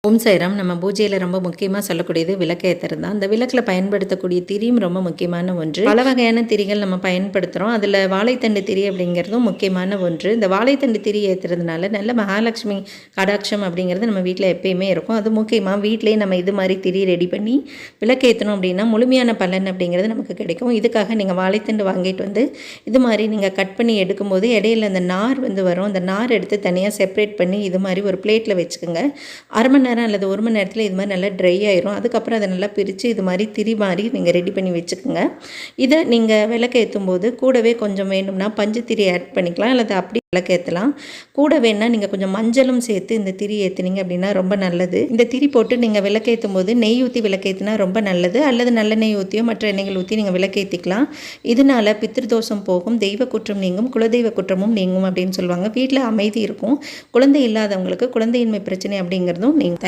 ஓம் சாய்ராம். நம்ம பூஜையில் ரொம்ப முக்கியமாக சொல்லக்கூடியது விளக்கு ஏற்றுறது தான். அந்த விளக்கில் பயன்படுத்தக்கூடிய திரியும் ரொம்ப முக்கியமான ஒன்று. பல வகையான திரிகள் நம்ம பயன்படுத்துகிறோம். அதில் வாழைத்தண்டு திரி அப்படிங்கிறதும் முக்கியமான ஒன்று. இந்த வாழைத்தண்டு திரி ஏற்றுறதுனால நல்ல மகாலட்சுமி கடாட்சம் அப்படிங்கிறது நம்ம வீட்டில் எப்பயுமே இருக்கும். அது முக்கியமாக வீட்டிலேயே நம்ம இது மாதிரி திரி ரெடி பண்ணி விளக்கு ஏற்றணும் அப்படின்னா முழுமையான பலன் அப்படிங்கிறது நமக்கு கிடைக்கும். இதுக்காக நீங்கள் வாழைத்தண்டு வாங்கிட்டு வந்து இது மாதிரி நீங்கள் கட் பண்ணி எடுக்கும்போது இடையில அந்த நார் வரும். அந்த நார் எடுத்து தனியாக செப்பரேட் பண்ணி இது மாதிரி ஒரு பிளேட்டில் வச்சுக்கோங்க. அரை மணி நேரம் அல்லது 1 மணி நேரத்தில் இது மாதிரி நல்லா ட்ரை ஆயிரும். அதுக்கப்புறம் அதை நல்லா பிரித்து இது மாதிரி திரி மாதிரி நீங்கள் ரெடி பண்ணி வச்சுக்கோங்க. இதை நீங்கள் விளக்கு ஏற்றும் போது கூடவே கொஞ்சம் வேணும்னா பஞ்சு திரி ஆட் பண்ணிக்கலாம், அல்லது அப்படி விளக்கு ஏற்றலாம். கூட வேணால் நீங்கள் கொஞ்சம் மஞ்சளும் சேர்த்து இந்த திரி ஏற்றுனீங்க அப்படின்னா ரொம்ப நல்லது. இந்த திரி போட்டு நீங்கள் விளக்கேற்றும் போது நெய் ஊற்றி விளக்கேற்றினா ரொம்ப நல்லது, அல்லது நல்ல நெய் ஊற்றியோ மற்ற எண்ணெய்கள் ஊற்றி நீங்கள் விளக்கேற்றிக்கலாம். இதனால் பித்ருதோஷம் போகும், தெய்வ குற்றம் நீங்கும், குலதெய்வ குற்றமும் நீங்கும் அப்படின்னு சொல்லுவாங்க. வீட்டில் அமைதி இருக்கும். குழந்தை இல்லாதவங்களுக்கு குழந்தையின்மை பிரச்சனை அப்படிங்கிறதும் நீங்கும்.